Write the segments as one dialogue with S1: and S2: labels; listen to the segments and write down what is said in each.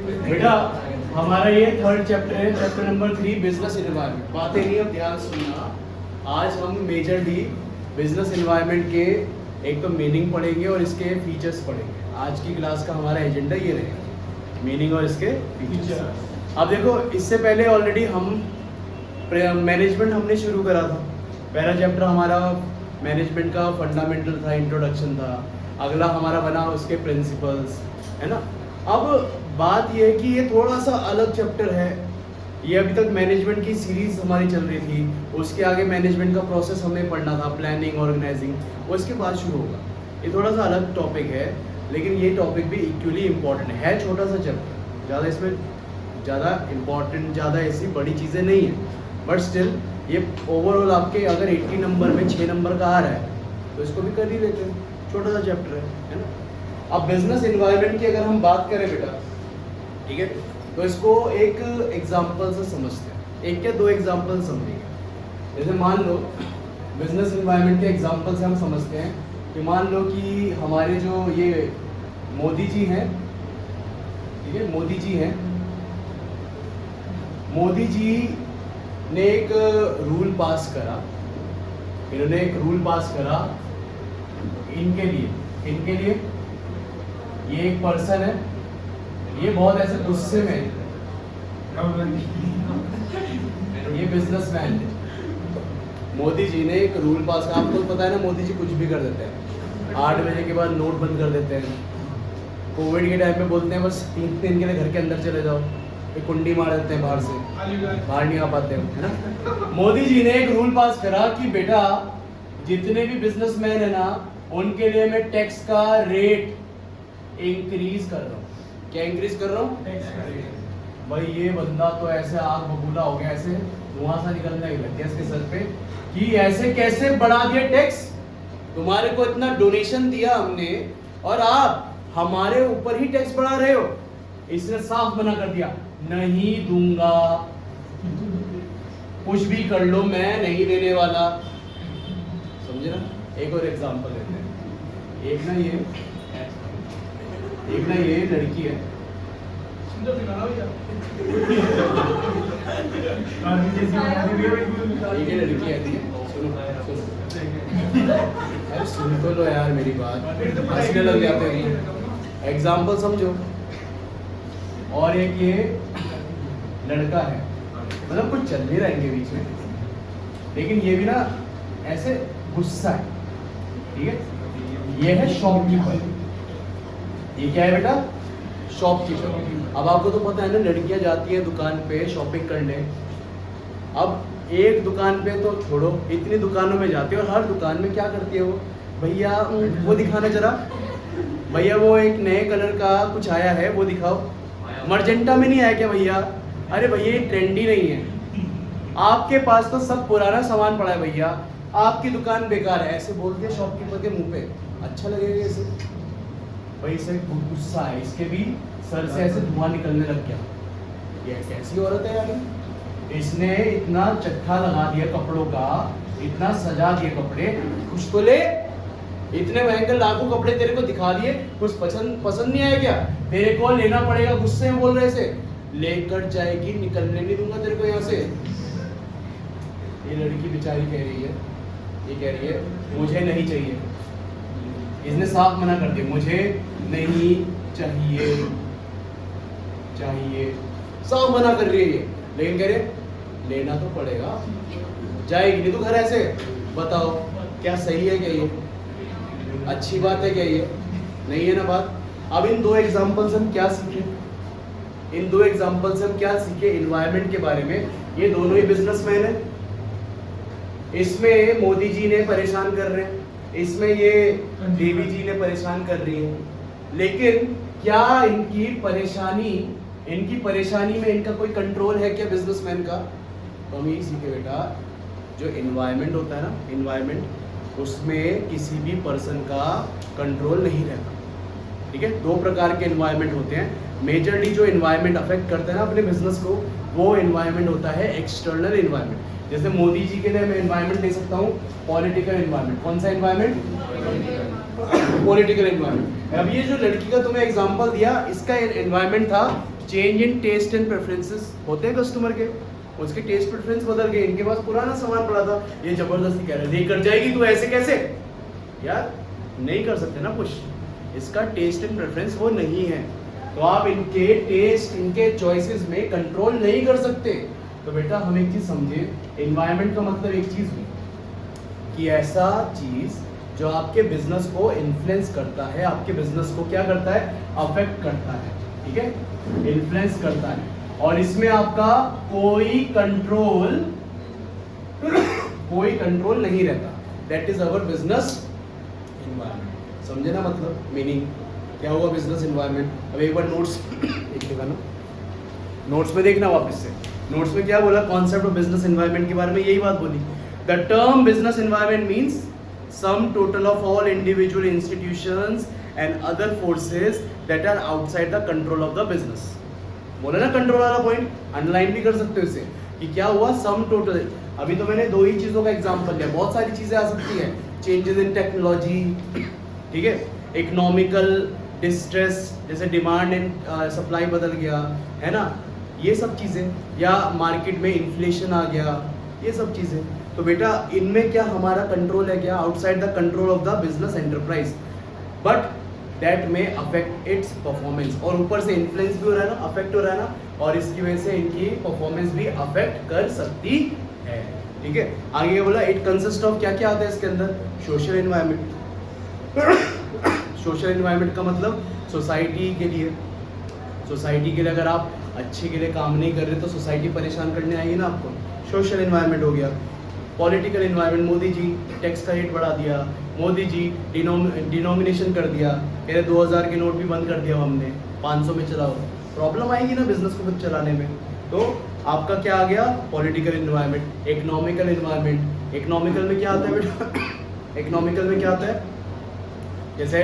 S1: बेटा हमारा ये थर्ड चैप्टर है, चैप्टर नंबर 3 बिजनेस एनवायरनमेंट। बातें नहीं, अब ध्यान सुनना। आज हम मेजरली बिजनेस एनवायरनमेंट के एक तो मीनिंग पढ़ेंगे और इसके फीचर्स पढ़ेंगे। आज की क्लास का हमारा एजेंडा ये रहेगा, मीनिंग और इसके फीचर्स। अब देखो, इससे पहले ऑलरेडी हम मैनेजमेंट हमने शुरू करा था। पहला चैप्टर हमारा मैनेजमेंट का फंडामेंटल था, इंट्रोडक्शन था। अगला हमारा बना उसके प्रिंसिपल्स, है ना। अब बात ये है कि ये थोड़ा सा अलग चैप्टर है। ये अभी तक मैनेजमेंट की सीरीज हमारी चल रही थी, उसके आगे मैनेजमेंट का प्रोसेस हमें पढ़ना था, प्लानिंग, ऑर्गेनाइजिंग, वो इसके बाद शुरू होगा। ये थोड़ा सा अलग टॉपिक है, लेकिन ये टॉपिक भी इक्वली इम्पॉर्टेंट है। छोटा सा चैप्टर, ज़्यादा इसमें ज़्यादा इम्पॉर्टेंट, ज़्यादा ऐसी बड़ी चीज़ें नहीं है, बट स्टिल ये ओवरऑल आपके अगर 80 नंबर में 6 नंबर का आ रहा है तो इसको भी कर ही लेते हैं। छोटा सा चैप्टर है ना। अब बिजनेस एनवायरनमेंट की अगर हम बात करें बेटा, ठीक है, तो इसको एक एग्जांपल से समझते हैं। एक या दो एग्जांपल समझेंगे। जैसे मान लो बिजनेस एनवायरनमेंट के एग्जांपल से हम समझते हैं कि मान लो कि हमारे जो ये मोदी जी हैं, ठीक है, मोदी जी हैं, मोदी जी ने एक रूल पास करा। इन्होंने एक रूल पास करा इनके लिए ये एक पर्सन है, ये बहुत ऐसे गुस्से में है, ये बिजनेसमैन है। मोदी जी ने एक रूल पास करा। आपको पता है ना, मोदी जी कुछ भी कर देते हैं। 8 बजे के बाद नोट बंद कर देते हैं। कोविड के टाइम पे बोलते हैं बस 3 दिन के लिए घर के अंदर चले जाओ, एक कुंडी मार देते हैं बाहर से, बाहर नहीं आ पाते हैं, है ना। मोदी जी ने एक रूल पास करा कि बेटा जितने भी बिजनेसमैन है ना, उनके लिए मैं टैक्स का रेट इंक्रीज कर रहा हूँ। क्या इंक्रीज कर रहा हूँ? भाई ये बंदा तो ऐसे आग बबूला हो गया, ऐसे धुआं सा निकलने लग गया इसके सर पे कि ऐसे कैसे बढ़ा दिया टैक्स। तुम्हारे को इतना डोनेशन दिया हमने और आप हमारे ऊपर ही टैक्स बढ़ा रहे हो। इसने साफ मना कर दिया, नहीं दूंगा, कुछ भी कर लो, मैं नहीं देने वाला। समझे ना। एक और एग्जांपल लेते हैं। एक ना ये लड़की है, ये लड़की है, अरे सुन तो लो यार मेरी बात, हंसने लग जाते हैं। एग्जाम्पल समझो। और एक ये लड़का है, मतलब कुछ चल नहीं रहा इनके बीच में, लेकिन ये भी ना ऐसे गुस्सा है, ठीक है। ये है शॉपकीपर। ये क्या है बेटा? शॉपकीपर। अब आपको तो पता है ना, लड़कियां जाती हैं दुकान पे शॉपिंग करने। अब एक दुकान पे तो छोड़ो, इतनी दुकानों में जाती है और हर दुकान में क्या करती है वो, भैया वो दिखाना जरा, भैया वो एक नए कलर का कुछ आया है वो दिखाओ। मर्जेंटा में नहीं आया क्या भैया? अरे भैया ये ट्रेंडी नहीं है, आपके पास तो सब पुराना सामान पड़ा है भैया, आपकी दुकान बेकार है। ऐसे बोलते हैं शॉपकीपर के मुंह पे। अच्छा लगेगा इसे? भाई इसे गुस्सा है, इसके भी सर से ऐसे धुआं निकलने लग गया। ये कैसी औरत है यार? इसने इतना चट्टा लगा दिया कपड़ों का, इतना सजा दिए कपड़े, कुछ तो ले। इतने महंगे लाखों कपड़े तेरे को दिखा दिए, कुछ पसंद नहीं आया क्या? तेरे को लेना पड़ेगा। गुस्से में बोल रहे से, लेकर जाएगी, निकलने नहीं दूंगा तेरे को यहाँ से। ये लड़की बेचारी कह रही है, ये कह रही है मुझे नहीं चाहिए। इसने साफ मना कर दिया, मुझे नहीं चाहिए, साफ मना कर रही है ये। लेकिन कह रहे लेना तो पड़ेगा, जाएगी नहीं तो घर ऐसे। बताओ क्या सही है क्या? ये अच्छी बात है क्या? ये नहीं है ना बात। अब इन दो एग्जाम्पल से हम क्या सीखे? इन दो एग्जाम्पल से हम क्या सीखे एनवायरनमेंट के बारे में? ये दोनों ही बिजनेसमैन है। इसमें मोदी जी ने परेशान कर रहे हैं, इसमें ये देवी जी ने परेशान कर रही है। लेकिन क्या इनकी परेशानी में इनका कोई कंट्रोल है क्या बिजनेसमैन का? तो हम यही सीखे बेटा, जो एनवायरनमेंट होता है ना, एनवायरनमेंट, उसमें किसी भी पर्सन का कंट्रोल नहीं रहता, ठीक है। 2 प्रकार के एनवायरनमेंट होते हैं। मेजरली जो एनवायरनमेंट अफेक्ट करता है ना अपने बिजनेस को, वो एनवायरनमेंट होता है एक्सटर्नल एनवायरनमेंट। जैसे मोदी जी के लिए मैं एनवायरनमेंट ले सकता हूँ पॉलिटिकल एनवायरनमेंट। कौन सा एनवायरनमेंट? Political environment. अब ये जो लड़की का तुम्हें एग्जांपल दिया, इसका एनवायरनमेंट था change in taste and preferences होते हैं कस्टमर के, उसके टेस्ट प्रेफरेंस बदल गए, इनके पास पुराना सामान पड़ा था, ये जबरदस्ती कह रहे लेकर जाएगी तू, ऐसे कैसे यार, नहीं कर सकते ना पुश, इसका टेस्ट एंड प्रेफरेंस वो नहीं है, तो आप इनके टेस्ट, इनके चॉइसेस में कंट्रोल नहीं कर सकते। तो बेटा हम एक चीज समझे, एनवायरनमेंट का मतलब एक चीज हुई कि ऐसा चीज जो आपके बिजनेस को इन्फ्लुएंस करता है, आपके बिजनेस को क्या करता है, अफेक्ट करता है, ठीक है, इन्फ्लुएंस करता है, और इसमें आपका कोई कंट्रोल नहीं रहता, that is our business environment. समझे ना मतलब मीनिंग क्या हुआ बिजनेस एनवायरनमेंट। अब एक बार नोट्स देखिएगा ना, नोट्स में देखना वापस से, नोट्स में क्या बोला, कॉन्सेप्ट ऑफ बिजनेस एनवायरनमेंट के बारे में यही बात बोली, the term business environment means sum total of all individual institutions and other forces that are outside the control of the business. बोला ना कंट्रोल वाला पॉइंट, अंडरलाइन भी कर सकते हो इसे कि क्या हुआ, सम टोटल। अभी तो मैंने दो ही चीजों का एग्जांपल लिया, बहुत सारी चीजें आ सकती हैं, चेंजेस इन टेक्नोलॉजी, ठीक है, इकोनॉमिकल डिस्ट्रेस, जैसे डिमांड एंड सप्लाई बदल गया है ना, ये सब चीजें, या मार्केट में इन्फ्लेशन आ गया, ये सब चीजें। तो बेटा इनमें क्या हमारा कंट्रोल है, क्या outside the control of the business enterprise, but that में अफेक्ट इट्स परफॉर्मेंस, और ऊपर से इन्फ्लुएंस भी हो रहा है ना, अफेक्ट हो रहा है ना, और इसकी वजह से इनकी परफॉर्मेंस भी अफेक्ट कर सकती है, ठीक है। आगे क्या बोला, इट कंसिस्ट ऑफ, क्या क्या आता है इसके अंदर, सोशल एनवायरनमेंट। सोशल एनवायरनमेंट का मतलब सोसाइटी के लिए, सोसाइटी के लिए अगर आप अच्छे के लिए काम नहीं कर रहे तो सोसाइटी परेशान करने आएगी ना आपको, सोशल एनवायरनमेंट हो गया। Political environment, Modi ji tax का रेट बढ़ा दिया, मोदी जी डिनोमिनेशन कर दिया, कह रहे 2000 के नोट भी बंद कर दिया हमने, 500 में चलाओ, प्रॉब्लम आएगी ना बिजनेस को खुद चलाने में। तो आपका क्या आ गया, political environment. Economical environment, economical में क्या आता है बेटा, इकोनॉमिकल में क्या आता है, जैसे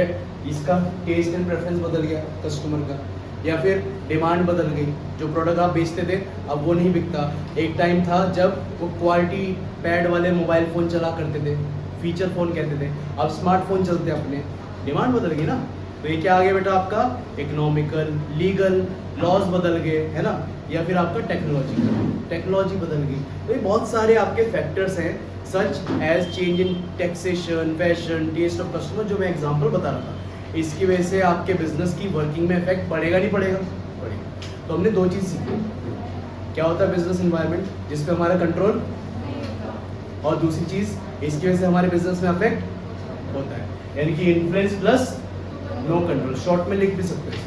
S1: इसका टेस्ट एंड प्रेफरेंस बदल गया कस्टमर का, या फिर डिमांड बदल गई, जो प्रोडक्ट आप बेचते थे अब वो नहीं बिकता। एक टाइम था जब वो क्वालिटी पैड वाले मोबाइल फ़ोन चला करते थे, फीचर फ़ोन कहते थे, अब स्मार्टफोन चलते हैं अपने, डिमांड बदल गई ना। तो ये क्या आ गया बेटा आपका, इकोनॉमिकल, लीगल, लॉज बदल गए, है ना, या फिर आपका टेक्नोलॉजी बदल गई। तो ये बहुत सारे आपके फैक्टर्स हैं, such as change in taxation, fashion, taste of customer, जो मैं एग्जांपल बता रहा था। इसकी वजह से आपके बिजनेस की वर्किंग में इफेक्ट पड़ेगा नहीं पड़ेगा, पड़ेगा। तो हमने दो चीज़ सीखी, क्या होता है बिजनेस एनवायरनमेंट जिस पे हमारा कंट्रोल, और दूसरी चीज़ इसकी वजह से हमारे बिजनेस में अफेक्ट होता है, यानी कि influence plus no control. Short में लिख भी सकते हैं,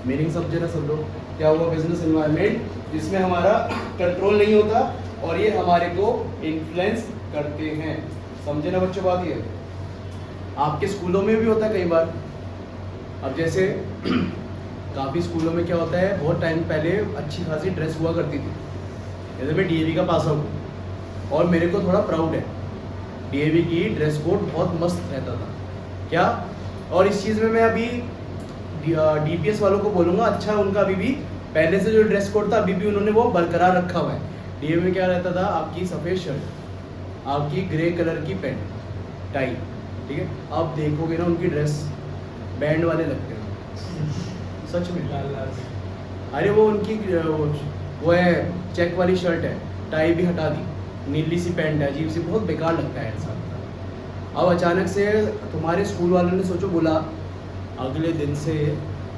S1: मीनिंग समझे ना सब लोग। क्या हुआ, बिजनेस एनवायरनमेंट जिसमें हमारा कंट्रोल नहीं होता और ये हमारे को इन्फ्लुएंस करते हैं। समझे ना बच्चों बात ये, आपके स्कूलों में भी होता है कई बार। अब जैसे काफ़ी स्कूलों में क्या होता है, बहुत टाइम पहले अच्छी खासी ड्रेस हुआ करती थी, जैसे मैं डीएवी का पास आउट और मेरे को थोड़ा प्राउड है, डीएवी की ड्रेस कोड बहुत मस्त रहता था क्या। और इस चीज़ में मैं अभी डीपीएस वालों को बोलूँगा, अच्छा उनका अभी भी पहले से जो ड्रेस कोड था अभी भी उन्होंने वो बरकरार रखा हुआ है। डीएवी में क्या रहता था, आपकी सफ़ेद शर्ट, आपकी ग्रे कलर की पैंट, टाई, ठीक है। अब देखोगे ना उनकी ड्रेस बैंड वाले लगते हैं सच में। अरे वो उनकी वो है चेक वाली शर्ट है, टाई भी हटा दी, नीली सी पैंट है, अजीब सी, बहुत बेकार लगता है ऐसा। अब अचानक से तुम्हारे स्कूल वालों ने सोचो, बोला अगले दिन से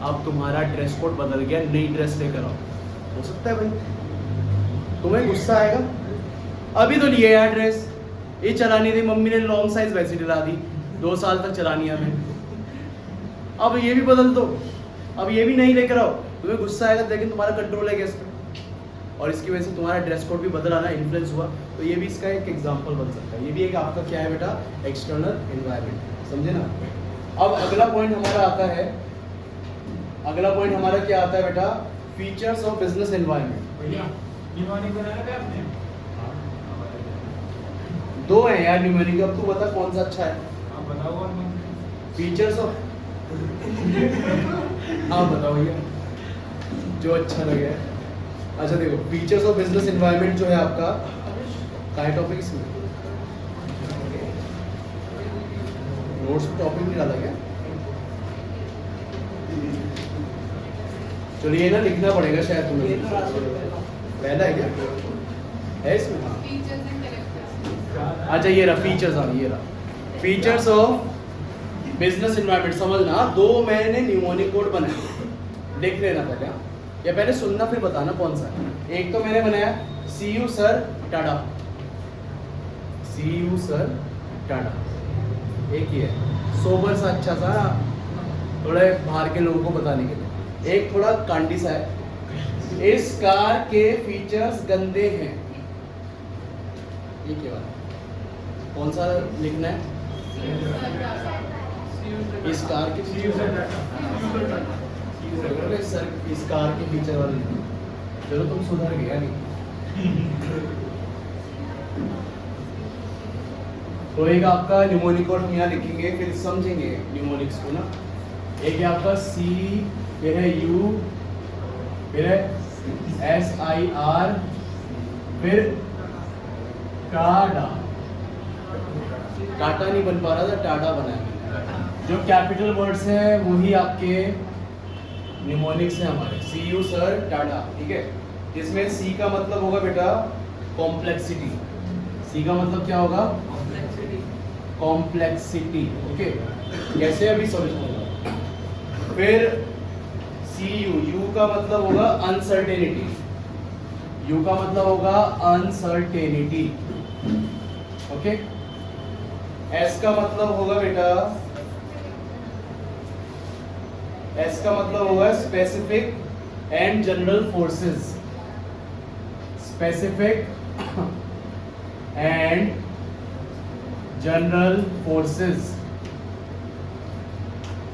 S1: अब तुम्हारा ड्रेस कोड बदल गया, नई ड्रेस लेकर आओ। हो सकता है भाई तुम्हें गुस्सा आएगा, अभी तो लिए यार ड्रेस, ये चलानी थी, मम्मी ने लॉन्ग साइज वैसी दिला दी, 2 साल तक चलानी है हमें, अब ये भी बदल दो, अब ये भी नहीं लेकर आओ। तुम्हें गुस्सा आएगा, लेकिन तुम्हारा कंट्रोल है गैस पे, और इसकी वजह से तुम्हारा ड्रेस कोड भी बदल आना, इन्फ्लुएंस हुआ। तो ये भी इसका एक एग्जांपल बन सकता है। ये भी एक आपका क्या है बेटा, एक्सटर्नल एनवायरनमेंट, समझे ना। अब अगला पॉइंट हमारा आता है, अगला पॉइंट हमारा क्या आता है बेटा, फीचर्स ऑफ बिजनेस एनवायरनमेंट। दो है यार न्यूमेरिक, अब तू बता कौन सा अच्छा है, बताओ। फीचर्स ऑफ हाँ बताओ भैया, जो अच्छा लगे। अच्छा देखो, फीचर्स ऑफ बिजनेस एनवायरनमेंट जो है आपका क्या टॉपिक, इसमें नोट्स में टॉपिक नहीं डाला क्या, चलिए ना लिखना पड़ेगा शायद तुम्हें। पहला है क्या है इसमें? अच्छा ये रहा फीचर्स, हाँ ये रहा फीचर्स ऑफ बिजनेस एनवायरनमेंट। समझना, दो मैंने न्यूमोनिक कोड बनाए, लिख लेना पहले, या पहले सुनना फिर बताना कौन सा है। एक तो मैंने बनाया see you sir Tata, see you sir Tata, एक ही है सोबर सा अच्छा सा थोड़े बाहर के लोगों को बताने के लिए। एक थोड़ा कांडी सा है, इस कार के फीचर्स गंदे हैं, ये क्या कौन सा लिखना है? इस कार के सर, इस कार के फीचर वाले। चलो तुम सुधर गया नहीं। तो एक आपका न्यूमोनिक कोड हम यहाँ लिखेंगे, फिर समझेंगे न्यूमोनिक्स को ना। एक है आपका सी, फिर है यू, फिर है एस आई आर, फिर टाटा। टाटा नहीं बन पा रहा था, टाटा बनाया। जो कैपिटल वर्ड्स हैं वही आपके न्यूमोनिक्स हैं हमारे, सी यू सर टाटा, ठीक है। इसमें सी का मतलब होगा बेटा कॉम्प्लेक्सिटी, सी का मतलब क्या होगा? Complexity, okay. कैसे अभी समझूंगा। फिर सी यू, यू का मतलब होगा अनसर्टेनिटी, यू का मतलब होगा अनसर्टेनिटी, ओके। एस का मतलब होगा बेटा, एस का मतलब होगा specific and general forces, specific and general forces.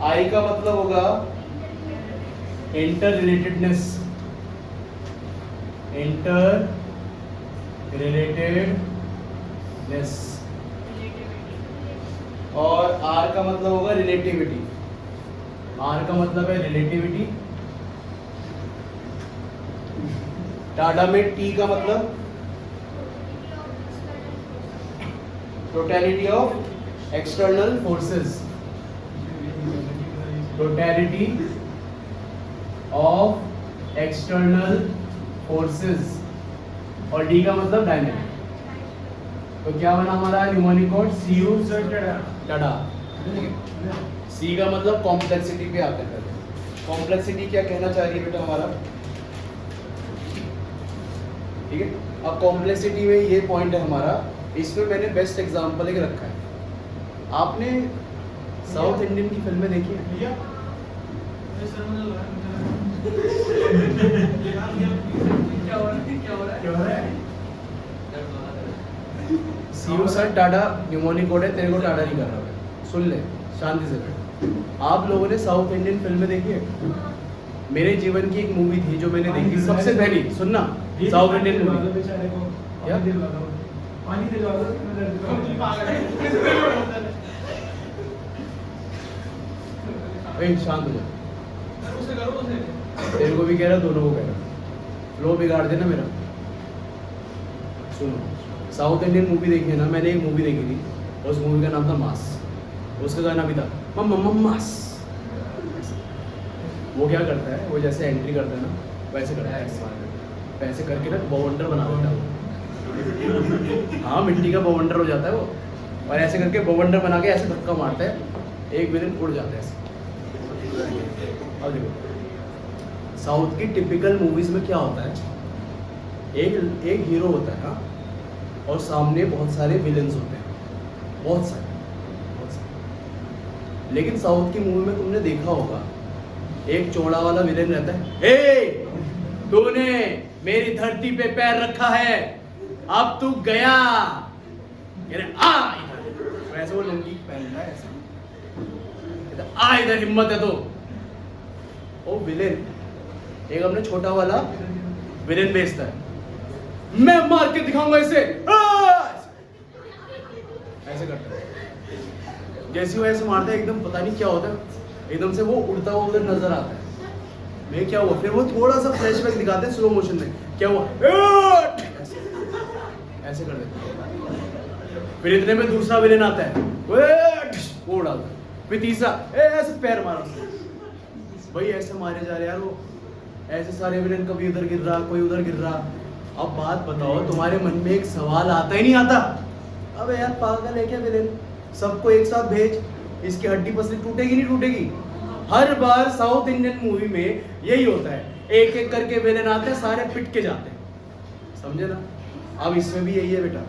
S1: I का मतलब होगा इंटर रिलेटेडनेस, इंटर रिलेटेडनेस। और आर का मतलब होगा रिलेटिविटी, आर का मतलब है रिलेटिविटी। टाटा में टी का मतलब totality of external forces, totality of external forces. और डी का मतलब डायनेमिक। तो क्या बना हमारा mnemonic code? See you Tata. C का मतलब कॉम्प्लेक्सिटी पे आते हैं। कॉम्प्लेक्सिटी क्या कहना चाह रही है बेटा हमारा? ठीक है, अब कॉम्प्लेक्सिटी में ये पॉइंट है हमारा, इसमें मैंने बेस्ट एग्जांपल एक रखा है। आपने साउथ इंडियन की फिल्में देखी है? See you sir Tata mnemonic code है, तेरे को टाटा नहीं कर रहा है, सुन ले शांति से बैठ। आप लोगों ने साउथ इंडियन फिल्में देखी है? मेरे जीवन की एक मूवी थी जो मैंने देखी सबसे पहली, सुनना, साउथ इंडियन मूवी। क्या? शांत हो जा, तेरे को भी कह रहा, दोनों को कह रहा, फ्लो बिगाड़ देना मेरा। सुनो, साउथ इंडियन मूवी देखी है ना? मैंने एक मूवी देखी थी, उस मूवी का नाम था मास, उसका गाना भी था मम्मा मास। वो क्या करता है, वो जैसे एंट्री करता है ना वैसे करता है, वैसे करके ना बवंडर बना देता है वो। हाँ, मिट्टी का बवंडर हो जाता है वो, और ऐसे करके बवंडर बना के ऐसे धक्का मारता है, एक विलन उड़ जाता है ऐसे। अब देखो साउथ की टिपिकल मूवीज में क्या होता है, एक हीरो होता है, हाँ, और सामने बहुत सारे विलेंस होते हैं, बहुत सारे। लेकिन साउथ की मूवी में तुमने देखा होगा एक चौड़ा वाला विलेन रहता है, ए तूने मेरी धरती पे पैर रखा है, अब तू गया, आ इधर। वैसे वो लुंगी पहनता है ऐसे, आ इधर हिम्मत है तो। ओ विलेन, एक अपने छोटा वाला विलेन बेचता है, मैं मार के दिखाऊंगा इसे, ऐसे करता है। जैसे वो ऐसे मारता है, एकदम पता नहीं क्या होता है, एकदम से वो उड़ता हुआ उधर नजर आता है, मैं क्या हुआ, फिर वो थोड़ा सा फ्लैशबैक दिखाते हैं स्लो मोशन में, क्या हुआ, ऐसे कर देते हैं। फिर इतने में दूसरा विलेन आता है, वो उड़ाता है, फिर तीसरा ऐसे पैर मारा, भाई ऐसे मारे जा रहे यार वो, ऐसे सारे विलेन, कभी उधर गिर रहा, कोई उधर गिर रहा। अब बात बताओ, तुम्हारे मन में एक सवाल आता ही नहीं आता, अबे यार पागल है क्या विलेन, सबको एक साथ भेज, इसकी हड्डी पसली टूटेगी नहीं टूटेगी। हर बार साउथ इंडियन मूवी में यही होता है, एक एक करके विलेन आते हैं, सारे पिट के जाते हैं, समझे ना। अब इसमें भी यही है बेटा,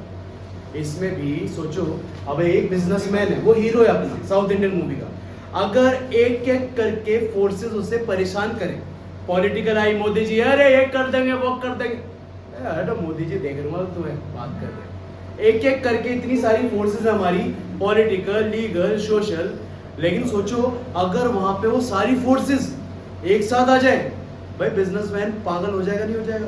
S1: इसमें भी सोचो, अब एक बिजनेसमैन है, वो हीरो है अपना साउथ इंडियन मूवी का, अगर एक एक करके फोर्सेस उसे परेशान करें, पॉलिटिकल आई, मोदी जी अरे ये कर देंगे वो कर देंगे, अरे मोदी जी देख रहा हूँ तुम्हें बात कर रहे हैं, एक एक करके इतनी सारी फोर्सेस है हमारी, पॉलिटिकल, लीगल, सोशल। लेकिन सोचो अगर वहां पे वो सारी फोर्सेस एक साथ आ जाए, भाई बिजनेसमैन पागल हो जाएगा नहीं हो जाएगा,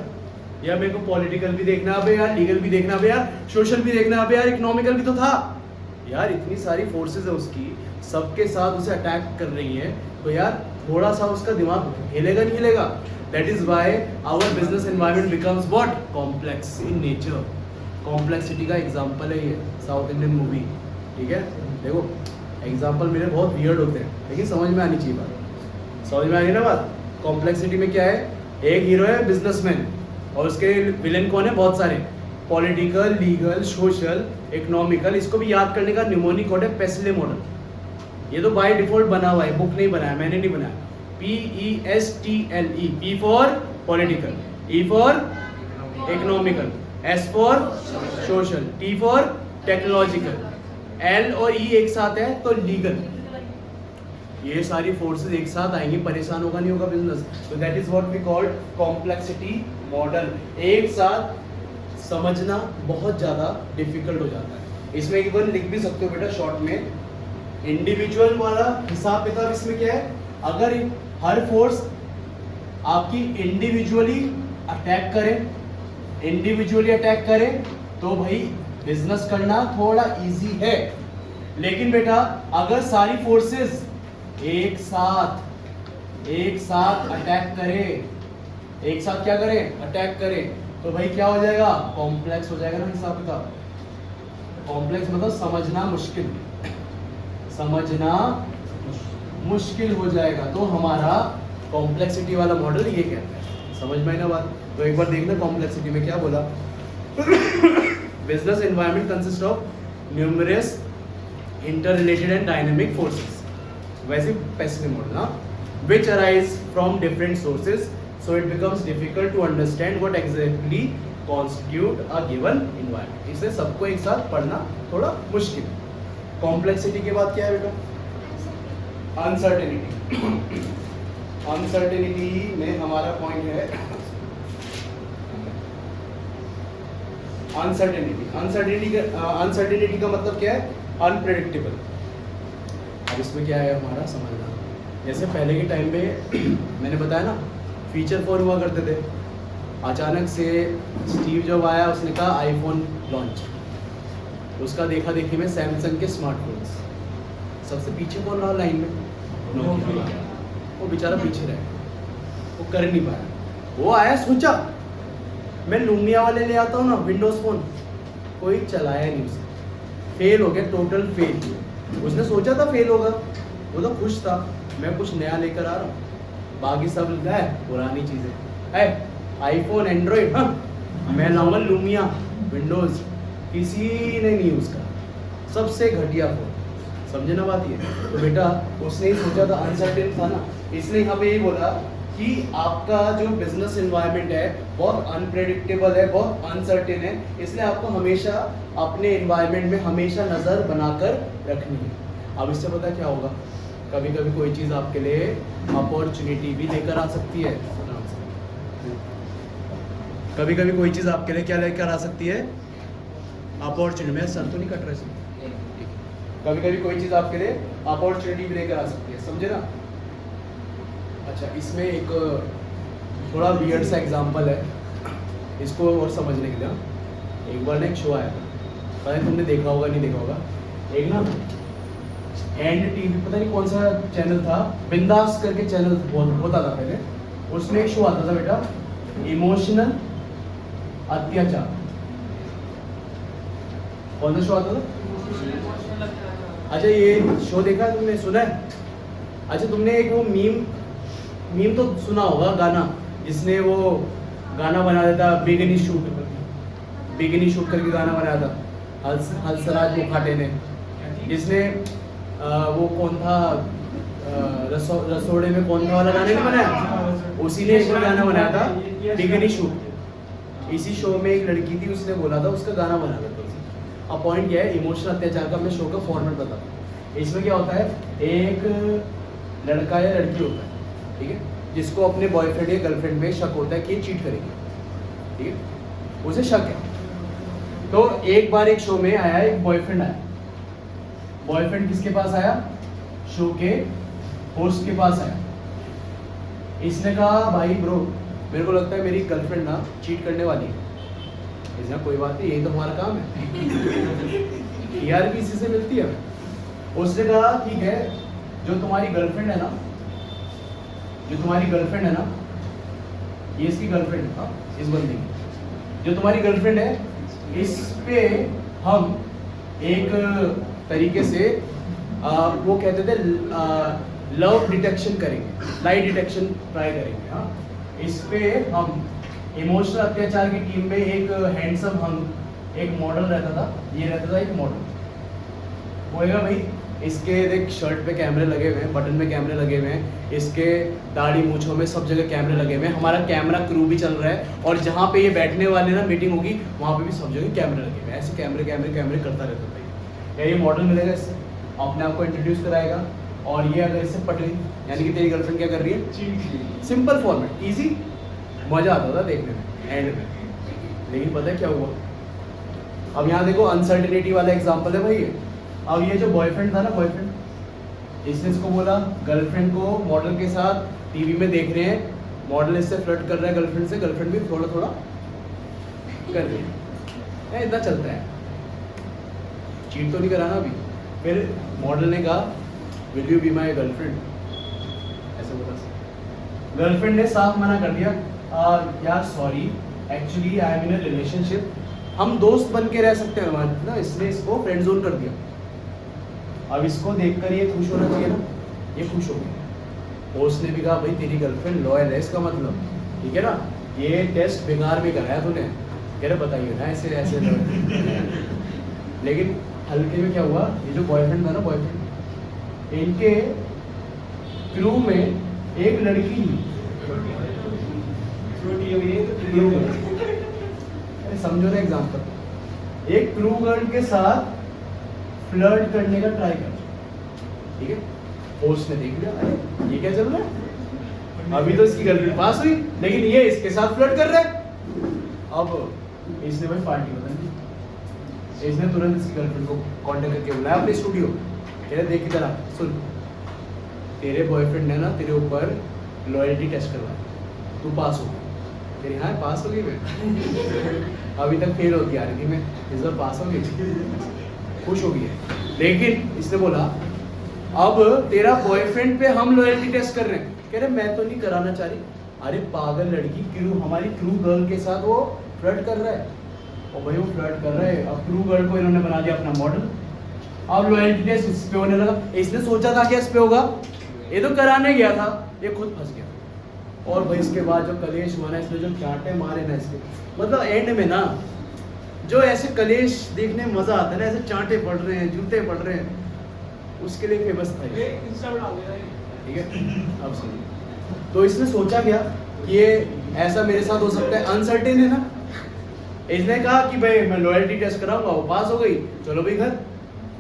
S1: या मेरे को पॉलिटिकल भी देखना है यार, लीगल भी देखना है यार, सोशल भी देखना है यार, इकोनॉमिकल भी तो था यार, इतनी सारी फोर्सेस है उसकी, सबके साथ उसे अटैक कर रही है, तो यार थोड़ा सा उसका दिमाग हिलेगा नहीं हिलेगा। That is why our business environment becomes what, complex in nature. Complexity का एग्जांपल है ये साउथ इंडियन मूवी, ठीक है। देखो एग्जांपल मेरे बहुत वियर्ड होते हैं, लेकिन समझ में आनी चाहिए बात, समझ में आ गई ना बात। कॉम्प्लेक्सिटी में क्या है, एक हीरो है बिजनेसमैन, और उसके विलेन कौन है, बहुत सारे, पॉलिटिकल, लीगल, सोशल, इकोनॉमिकल। इसको भी याद करने का निमोनिक कोड है पेस्ले मॉडल, ये तो बाय डिफॉल्ट बना हुआ है, बुक नहीं बनाया, मैंने नहीं बनाया। PESTLE, P for political, E for economical, S for social, T for technological, L और E एक साथ है तो लीगल। ये सारी फोर्सेस एक साथ आएंगी, परेशान होगा नहीं होगा बिजनेस, तो that is what we called complexity model. एक साथ समझना बहुत ज्यादा डिफिकल्ट हो जाता है। इसमें एक बार लिख भी सकते हो बेटा शॉर्ट में, इंडिविजुअल वाला हिसाब किताब इसमें क्या है, अगर हर फोर्स आपकी इंडिविजुअली अटैक करे तो भाई बिजनेस करना थोड़ा इजी है। लेकिन बेटा अगर सारी फोर्सेस एक साथ अटैक करे, एक साथ क्या करे, अटैक करे, तो भाई क्या हो जाएगा, कॉम्प्लेक्स हो जाएगा ना हिसाब किताब। कॉम्प्लेक्स मतलब समझना मुश्किल हो जाएगा, तो हमारा कॉम्प्लेक्सिटी वाला मॉडल ये कहता है। समझ में आई ना बात। तो एक बार देखना कॉम्प्लेक्सिटी में क्या बोला, business environment consist of numerous interrelated and dynamic forces, वैसे पेस्ले मॉडल ना, which arise from different sources, so it becomes difficult to understand what exactly constitute a given environment। इसलिए सबको एक साथ पढ़ना थोड़ा मुश्किल। कॉम्प्लेक्सिटी के बाद क्या है बेटा, अनसर्टेनिटी। अनसर्टेनिटी में हमारा पॉइंट है अनसर्टेनिटी का मतलब क्या है, अनप्रेडिक्टेबल। अब इसमें क्या है हमारा समझना, जैसे पहले के टाइम में मैंने बताया ना फीचर फोन हुआ करते थे, अचानक से स्टीव जॉब आया, उसने कहा आईफोन लॉन्च, उसका देखा देखी में सैमसंग के स्मार्टफोन्स, सबसे पीछे कौन रहा लाइन में, नोकिया। वो बेचारा पीछे रहा, वो कर नहीं पाया। वो आया, सोचा मैं लूमिया वाले ले आता हूँ ना विंडोज फोन, कोई चलाया नहीं उसे, फेल हो गया, टोटल फेल। उसने सोचा था फेल होगा, वो तो खुश था मैं कुछ नया लेकर आ रहा हूँ, बाकी सब है पुरानी चीजें है, आईफोन, एंड्रॉइड, हाँ मैं लाऊंगा लूमिया विंडोज, किसी ने नहीं यूज करा, सबसे घटिया फोन। समझे ना बात ये। तो बेटा उसने ही सोचा था, अनसर्टेन था ना, इसलिए यहाँ पे यही बोला कि आपका जो बिजनेस एनवायरनमेंट है बहुत अनप्रेडिक्टेबल है, बहुत अनसर्टेन है, इसलिए आपको हमेशा अपने एनवायरनमेंट में हमेशा नज़र बनाकर रखनी है। अब इससे पता क्या होगा, कभी कभी कोई चीज़ आपके लिए अपॉर्चुनिटी भी लेकर आ सकती है, कभी कभी कोई चीज़ आपके लिए क्या लेकर आ सकती है, अपॉर्चुनिटी। मैं सर तो नहीं कट रहा, कभी कभी कोई चीज़ आपके लिए अपॉर्चुनिटी भी लेकर आ सकती है, समझे ना। अच्छा, इसमें एक थोड़ा वियर्ड सा एग्जांपल है, इसको और समझने के लिए। एक बार ना एक शो आया था, पता नहीं तुमने देखा होगा नहीं देखा होगा, एक ना एंड टीवी, पता नहीं कौन सा चैनल था, बिंदास करके चैनल होता था पहले, उसमें एक शो आता था बेटा, इमोशनल अत्याचार। कौन सा शो आता था? अच्छा, ये शो देखा है तुमने, सुना है? अच्छा, तुमने एक वो मीम तो सुना होगा गाना, जिसने वो गाना बनाया था बिगनी शूट करके गाना बनाया था हंसराज मुखाटे ने, जिसने वो कौन था रसोड़े में कौन था वाला गाना नहीं बनाया, उसी ने एक गाना बनाया था बिगनी शूट। इसी शो में एक लड़की थी, उसने बोला था उसका गाना बना था। अब पॉइंट क्या है, इमोशनल अत्याचार का मैं शो का फॉर्मेट बताता हूँ। इसमें क्या होता है, एक लड़का या लड़की होता है, ठीक है, जिसको अपने बॉयफ्रेंड या गर्लफ्रेंड में शक होता है कि ये चीट करेगी, ठीक है, उसे शक है। तो एक बार एक शो में आया, एक बॉयफ्रेंड आया। बॉयफ्रेंड किसके पास आया, शो के होस्ट के पास आया। इसने कहा भाई ब्रो, मेरे को लगता है मेरी गर्लफ्रेंड ना चीट करने वाली है। इसने कोई बात नहीं, यही तो हमारा काम है, यार भी इसी से मिलती है। उसने कहा ठीक है, जो तुम्हारी गर्लफ्रेंड है ना, ये इसकी गर्लफ्रेंड है, इस बंदी की जो तुम्हारी गर्लफ्रेंड है, इस पे हम एक तरीके से वो कहते थे लव डिटेक्शन करेंगे, लाई डिटेक्शन ट्राई करेंगे। हाँ, इस पे हम इमोशनल अत्याचार की टीम में एक हैंडसम हंग एक मॉडल रहता था, ये रहता था एक मॉडल। होएगा भाई, इसके देख शर्ट पे कैमरे लगे हुए हैं, बटन में कैमरे लगे हुए हैं, इसके दाढ़ी मूंछों में सब जगह कैमरे लगे हुए हैं, हमारा कैमरा क्रू भी चल रहा है, और जहाँ पे ये बैठने वाले ना मीटिंग होगी वहाँ पे भी सब जगह कैमरे लगे हुए हैं। ऐसे कैमरे करता रहता भाई। या ये मॉडल मिलेगा, इससे अपने आप को इंट्रोड्यूस कराएगा, और ये अगर इससे पट गई, यानी कि तेरी गर्लफ्रेंड क्या कर रही है, सिंपल फॉर्मेट, ईजी, मजा आता था देखने में एंड में। लेकिन पता है क्या हुआ, अब यहाँ देखो अनसर्टेनिटी वाला एग्जांपल है भाई ये। अब ये जो बॉयफ्रेंड था ना, बॉयफ्रेंड, इसने इसको बोला गर्लफ्रेंड को मॉडल के साथ टीवी में देख रहे हैं, मॉडल इससे फ्लर्ट कर रहा है गर्लफ्रेंड से, गर्लफ्रेंड भी थोड़ा थोड़ा कर रही है, इतना चलता है, चीट तो नहीं कराना अभी। फिर मॉडल ने कहा will you be my girlfriend, ऐसे बोला। गर्लफ्रेंड ने साफ मना कर दिया, यार sorry, actually I am in a relationship, हम दोस्त बन के रह सकते हैं ना। इसने इसको फ्रेंड जोन कर दिया। अब इसको देखकर ये खुश होना चाहिए ना, ये खुश हो गया। और उसने भी कहा भाई तेरी गर्लफ्रेंड लॉयल है, इसका मतलब, ठीक है ना, ये टेस्ट बेकार में कराया तूने, कह रहे बताइए ना ऐसे ऐसे लेकिन हल्के में क्या हुआ, ये जो बॉयफ्रेंड था ना, बॉयफ्रेंड, इनके क्रू में एक लड़की, समझो ना एग्जाम्पल, एक क्रू गर्ल के साथ फ्लर्ट करने का ट्राई कर, ठीक है, होस्ट ने देख लिया, अरे ये क्या चल रहा है, अभी तो इसकी गर्लफ्रेंड पास हुई, लेकिन ये इसके साथ फ्लर्ट कर रहा है। अब इसने भाई पार्टी बदल दी, इसने तुरंत इसकी गर्लफ्रेंड को कांटेक्ट करके बुलाया अपने स्टूडियो, कह रहे देख इधर आ, सुन, तेरे बॉयफ्रेंड ने ना तेरे ऊपर लॉयल्टी टेस्ट करवाया, तू पास हो, तेरी हाँ पास हो गई मैं अभी तक फेल होती आ रही थी मैं, इस बार पास हो गई, खुश हो गई है। लेकिन इसने बोला अब तेरा बॉयफ्रेंड पे हम लॉयल्टी टेस्ट कर रहे हैं, कह रहे मैं तो नहीं कराना चाह रही। अरे पागल लड़की, क्रू हमारी क्रू गर्ल के साथ वो फ्लर्ट कर रहा है, और भाई वो फ्लर्ट कर रहा है, अब क्रू गर्ल को इन्होंने बना दिया अपना मॉडल, अब लॉयल्टी टेस्ट इस पे होने लगा। इसने सोचा था कि इस पे होगा, ये तो कराने गया था, ये खुद फंस गया। और भाई इसके बाद जो कलेश हुआ ना, इसने जो चांटे मारे ना इसके, मतलब एंड में ना जो ऐसे कलेश देखने में मजा आता है ना, ऐसे चांटे पड़ रहे हैं, जूते पड़ रहे हैं, उसके लिए फेमस था ये, ठीक है। अब सुनिए, तो इसने सोचा क्या कि ये ऐसा मेरे साथ हो सकता है, अनसर्टेन है ना, इसने कहा कि भाई मैं लॉयल्टी टेस्ट कराऊंगा, वो पास हो गई, चलो भाई घर,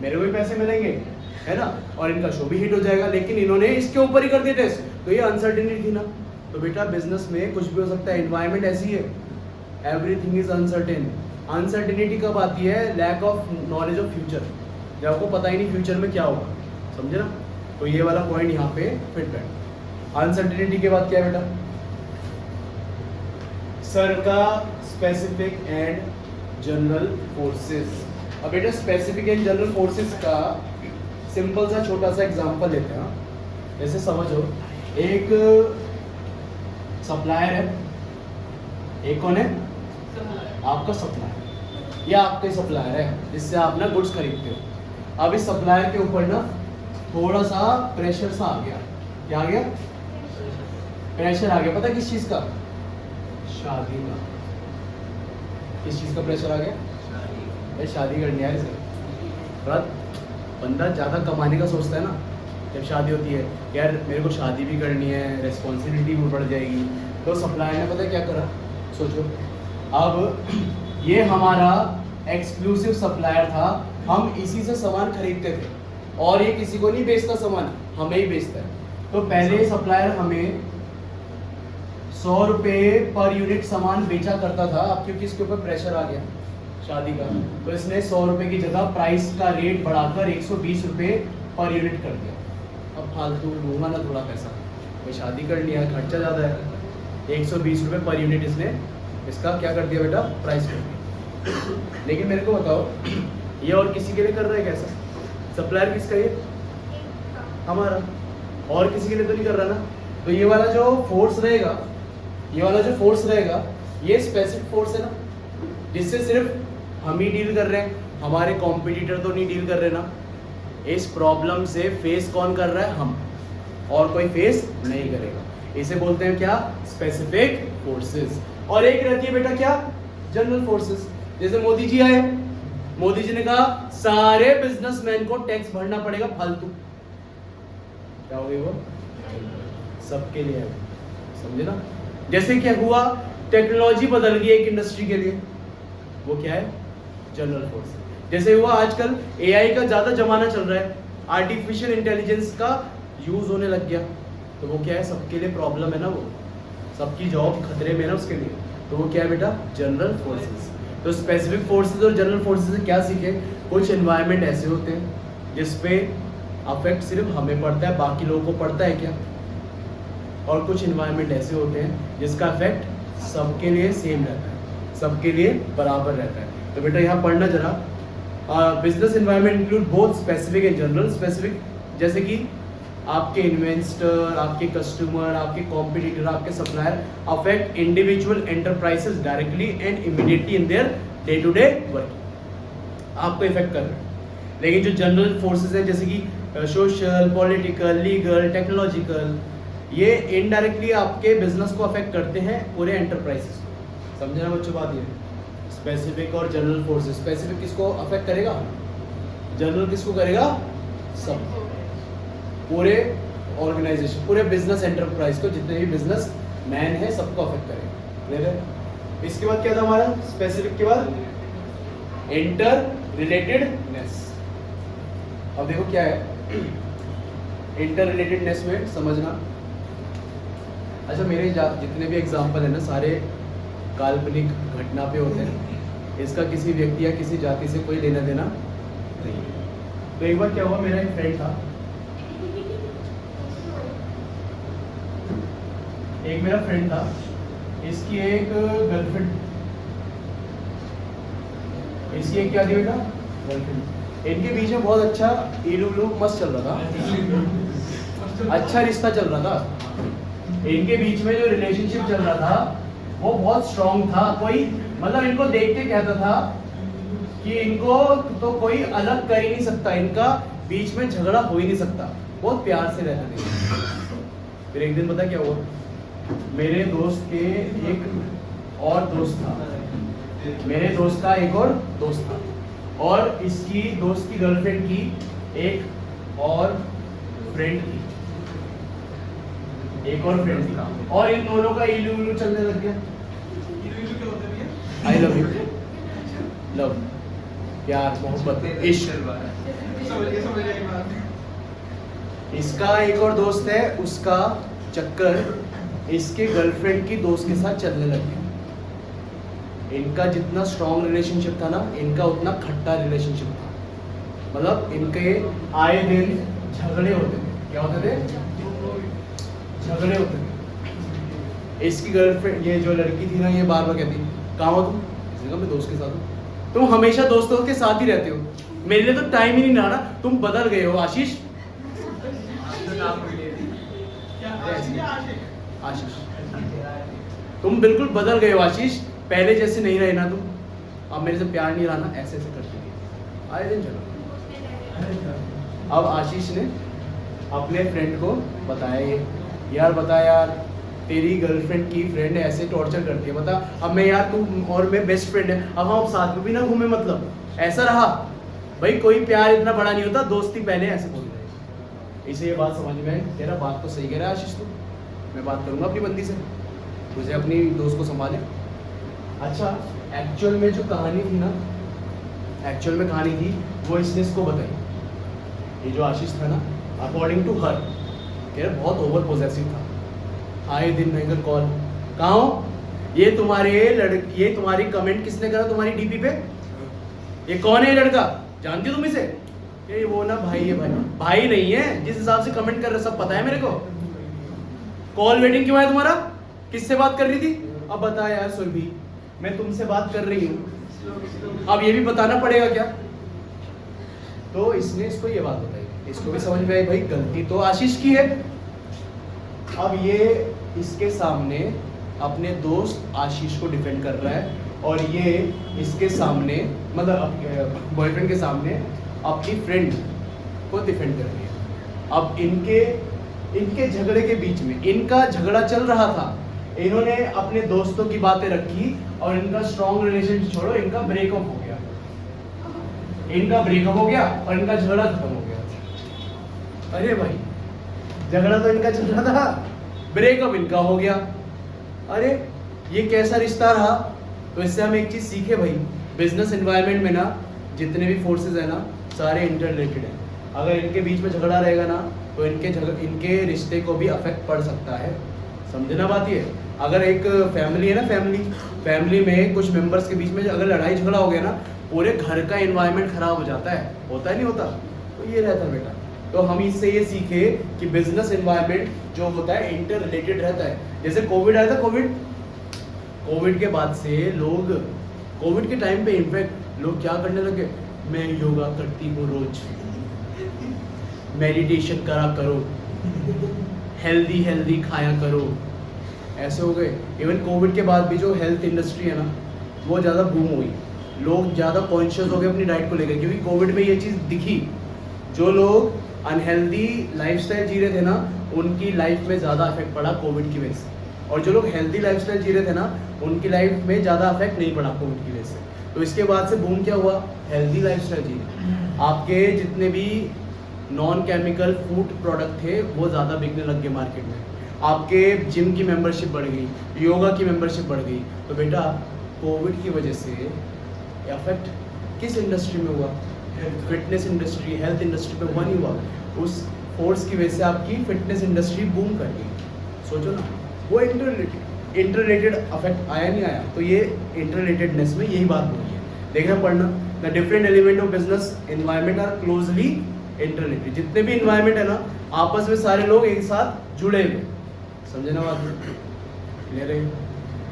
S1: मेरे को भी पैसे मिलेंगे, है ना, और इनका शो भी हिट हो जाएगा। लेकिन इन्होंने इसके ऊपर ही कर दिया टेस्ट, तो ये अनसर्टेनिटी थी ना। तो बेटा बिजनेस में कुछ भी हो सकता है, एनवायरनमेंट ऐसी है, एवरीथिंग इज अनसर्टेन। अनसर्टेनिटी कब आती है, lack of knowledge of future, जब आपको पता ही नहीं फ्यूचर में क्या होगा, समझे ना। तो ये वाला पॉइंट यहाँ पे फिट बैठ। अनसर्टेनिटी के बाद क्या है बेटा, सर का स्पेसिफिक एंड जनरल फोर्सेस। अब बेटा स्पेसिफिक एंड जनरल फोर्सेस का सिंपल सा छोटा सा एग्जांपल लेते हैं। जैसे समझो एक सप्लायर है, एक कौन है, आपका सप्लायर, ये आपका सप्लायर है जिससे आप ना गुड्स खरीदते हो। अब इस सप्लायर के ऊपर ना थोड़ा सा प्रेशर सा आ गया, क्या आ गया, प्रेशर आ गया, पता है किस चीज का, शादी का, किस चीज़ का प्रेशर आ गया? भाई शादी करनी है इसे। रात बंदा ज़्यादा कमाने का सोचता है ना जब शादी होती है, यार मेरे को शादी भी करनी है, रिस्पॉन्सिबिलिटी भी बढ़ जाएगी। तो सप्लायर ने पता है क्या करा? सोचो, अब ये हमारा एक्सक्लूसिव सप्लायर था, हम इसी से सामान खरीदते थे और ये किसी को नहीं बेचता सामान, हमें ही बेचता है। तो पहले सप्लायर हमें 100 रुपये पर यूनिट सामान बेचा करता था, अब क्योंकि इसके ऊपर प्रेशर आ गया शादी का, तो इसने 100 रुपये की जगह प्राइस का रेट बढ़ाकर 120 रुपये पर यूनिट कर दिया। अब फालतू लूँगा ना थोड़ा पैसा, भाई शादी कर लिया, खर्चा ज़्यादा है, 120 रुपये पर यूनिट इसने इसका क्या कर दिया बेटा? प्राइस कर दिया। लेकिन मेरे को बताओ, ये और किसी के लिए कर रहा है कैसा? सप्लायर किसका ये? हमारा। और किसी के लिए तो नहीं कर रहा ना। तो ये वाला जो फोर्स रहेगा, ये वाला जो फोर्स रहेगा, ये स्पेसिफिक फोर्स है ना, जिससे सिर्फ हम ही डील कर रहे हैं, हमारे कॉम्पिटिटर तो नहीं डील कर रहे ना। इस प्रॉब्लम से फेस कौन कर रहा है? हम, और कोई फेस नहीं करेगा। इसे बोलते हैं क्या? Specific forces. और एक रहती है बेटा क्या? General forces. जैसे मोदी जी आए, मोदी जी ने कहा सारे बिजनेसमैन को टैक्स भरना पड़ेगा फालतू, क्या हो गई वो? सबके लिए, समझे ना? जैसे क्या हुआ, टेक्नोलॉजी बदल गई एक इंडस्ट्री के लिए, वो क्या है? General force. जैसे हुआ आजकल एआई का ज्यादा जमाना चल रहा है, आर्टिफिशियल इंटेलिजेंस का यूज होने लग गया, तो वो क्या है? सबके लिए प्रॉब्लम है ना, वो सबकी जॉब खतरे में है ना उसके लिए, तो वो क्या है बेटा? General forces. तो स्पेसिफिक फोर्सेस और जनरल फोर्सेस से क्या सीखे? कुछ एनवायरनमेंट ऐसे होते हैं जिसपे अफेक्ट सिर्फ हमें पड़ता है, बाकी लोगों को पड़ता है क्या? और कुछ एनवायरनमेंट ऐसे होते हैं जिसका इफेक्ट सबके लिए सेम रहता है, सबके लिए बराबर रहता है। तो बेटा यहाँ पढ़ना जरा, business environment include both specific and general. Specific जैसे कि आपके इन्वेस्टर, आपके कस्टमर, आपके कॉम्पिटिटर, आपके supplier affect individual enterprises directly and immediately in their day to day work, आपको इफेक्ट कर रहे हैं। लेकिन जो जनरल फोर्सेस हैं जैसे कि सोशल, पॉलिटिकल, लीगल, टेक्नोलॉजिकल, ये इनडायरेक्टली आपके बिजनेस को अफेक्ट करते हैं, पूरे एंटरप्राइजेस को। समझे ना बच्चों बात? ये स्पेसिफिक और जनरल फोर्सेस। स्पेसिफिक किसको अफेक्ट करेगा? जनरल किसको करेगा? सब, पूरे ऑर्गेनाइजेशन, पूरे बिजनेस एंटरप्राइज को, जितने भी बिजनेस मैन है सबको अफेक्ट करेगा। क्लियर है? इसके बाद क्या था हमारा? स्पेसिफिक के बाद इंटर रिलेटेडनेस। अब देखो क्या है इंटर रिलेटेडनेस में, समझना। अच्छा, मेरे जितने भी एग्जाम्पल है ना, सारे काल्पनिक घटना पे होते हैं, इसका किसी व्यक्ति या किसी जाति से कोई लेना देना नहीं है। तो एक बार क्या हुआ, मेरा एक फ्रेंड था, एक मेरा फ्रेंड था, इसकी एक गर्लफ्रेंड, इसकी एक क्या थी बेटा? गर्लफ्रेंड। इनके बीच में बहुत अच्छा इलू मस्त चल रहा था, अच्छा रिश्ता चल रहा था। इनके बीच में जो रिलेशनशिप चल रहा था वो बहुत स्ट्रॉन्ग था। कोई मतलब इनको देख के कहता था कि इनको तो कोई अलग कर ही नहीं सकता, इनका बीच में झगड़ा हो ही नहीं सकता, बहुत प्यार से रहते थे। फिर एक दिन पता क्या हुआ, मेरे दोस्त के एक और दोस्त था, मेरे दोस्त का एक और दोस्त था, और इसकी दोस्त की गर्लफ्रेंड की एक और फ्रेंड थी, एक और फ्रेंड थी, और इन दोनों का इलू इलू चलने लग गया। आई लव यू, लव, प्यार, मोहब्बत, इश्क। इसका एक और दोस्त है, उसका चक्कर इसके गर्लफ्रेंड की दोस्त के साथ चलने लग गया। इनका जितना स्ट्रॉन्ग रिलेशनशिप था ना, इनका उतना खट्टा रिलेशनशिप था। मतलब इनके आए दिन झगड़े होते थे। क्या होते थे? झगड़े होते थे। इसकी गर्लफ्रेंड, ये जो लड़की थी ना, ये बार बार कहती, कहाँ हो तुम? इसने कहा मैं दोस्त के साथ हूँ। तुम हमेशा दोस्तों के साथ ही रहते हो, मेरे लिए तो टाइम ही नहीं रहा ना, तुम बदल गए हो आशीष। आशीष, तुम बिल्कुल बदल गए हो आशीष, पहले जैसे नहीं रहे ना तुम, अब मेरे से प्यार नहीं रहा ना, ऐसे ऐसे करते हैं। आए दिन चलो। अब आशीष ने अपने फ्रेंड को बताया, ये यार बता यार, तेरी गर्लफ्रेंड की फ्रेंड ऐसे टॉर्चर करती है, बता अब मैं यार तू और मैं बेस्ट फ्रेंड है, अब हम साथ में भी ना घूमे, मतलब ऐसा रहा भाई, कोई प्यार इतना बड़ा नहीं होता, दोस्ती पहले, ऐसे बोल रहे। इसे ये बात समझ में आई, कह रहा बात तो सही कह रहा है आशीष, तू मैं बात करूंगा अपनी बंदी से, तुझे अपनी दोस्त को संभाले। अच्छा एक्चुअल में जो कहानी थी ना, एक्चुअल में कहानी थी वो इसने इसको बताई, ये जो आशीष था ना, अकॉर्डिंग टू हर कह रहा बहुत ओवर पोजेसिव था, आए दिन भयंकर कॉल, कहाँ हो, ये तुम्हारी कमेंट किसने करा तुम्हारी डीपी पे, ये कौन है लड़का, जानती हो तुम इसे, ये वो ना भाई है, भाई नहीं है, जिस हिसाब से कमेंट कर रहे सब पता है मेरे को। कॉल वेटिंग क्यों है तुम्हारा, किससे बात कर रही थी, अब बता यार सुरभि, मैं तुमसे बात कर रही हूँ, अब ये भी बताना पड़ेगा क्या। तो इसने इसको ये बात बताई, इसको भी समझ में आई भाई गलती तो आशीष की है। अब ये इसके सामने अपने दोस्त आशीष को डिफेंड कर रहा है, और ये इसके सामने मतलब बॉयफ्रेंड के सामने अपनी फ्रेंड को डिफेंड कर रही है। अब इनके झगड़े के बीच में, इनका झगड़ा चल रहा था, इन्होंने अपने दोस्तों की बातें रखी और इनका स्ट्रॉन्ग रिलेशन छोड़ो, इनका ब्रेकअप हो गया, इनका ब्रेकअप हो गया और इनका झगड़ा खत्म हो गया। अरे भाई झगड़ा तो इनका चल रहा था, ब्रेकअप इनका हो गया, अरे ये कैसा रिश्ता रहा। तो इससे हम एक चीज सीखे भाई, बिजनेस एनवायरनमेंट में ना जितने भी फोर्सेस है ना सारे इंटर रिलेटेड है, अगर इनके बीच में झगड़ा रहेगा ना तो इनके रिश्ते को भी अफेक्ट पड़ सकता है, समझना बात ये। अगर एक फैमिली है ना, फैमिली में कुछ मेंबर्स के बीच में अगर लड़ाई झगड़ा हो गया ना, पूरे घर का एनवायरनमेंट खराब हो जाता है, होता है नहीं होता, तो ये रहता है बेटा। तो हम इससे ये सीखे कि बिजनेस एनवायरनमेंट जो होता है इंटर रिलेटेड रहता है। जैसे कोविड आया था, कोविड के बाद से लोग, कोविड के टाइम पे इनफैक्ट लोग क्या करने लगे, मैं योगा करती हूँ रोज, मेडिटेशन करा करो, हेल्दी खाया करो, ऐसे हो गए। इवन कोविड के बाद भी जो हेल्थ इंडस्ट्री है ना वो ज़्यादा बूम हुई, लोग ज़्यादा कॉन्शियस हो गए अपनी डाइट को लेकर, क्योंकि कोविड में ये चीज़ दिखी, जो लोग अनहेल्दी लाइफस्टाइल जी रहे थे ना उनकी लाइफ में ज़्यादा इफेक्ट पड़ा कोविड की वजह से, और जो लोग हेल्दी लाइफस्टाइल जी रहे थे ना उनकी लाइफ में ज़्यादा इफेक्ट नहीं पड़ा कोविड की वजह से। तो इसके बाद से बूम क्या हुआ, हेल्दी लाइफस्टाइल जी, आपके जितने भी नॉन केमिकल फूड प्रोडक्ट थे वो ज़्यादा बिकने लग गए मार्केट में, आपके जिम की मेंबरशिप बढ़ गई, योगा की मेंबरशिप बढ़ गई। तो बेटा कोविड की वजह से इफेक्ट किस इंडस्ट्री में हुआ, फिटनेस इंडस्ट्री, हेल्थ इंडस्ट्री पे हुआ नहीं हुआ, उस फोर्स की वजह से आपकी फिटनेस इंडस्ट्री बूम कर गई। सोचो ना, वो इंटर रिलेटेड अफेक्ट आया नहीं आया। तो ये इंटर रिलेटेडनेस में यही बात हो रही है, देखना पढ़ना, the different element of business environment are closely interrelated. जितने भी इन्वायरमेंट है ना आपस में सारे लोग एक साथ जुड़े हुए, समझे ना बात, क्लियर है।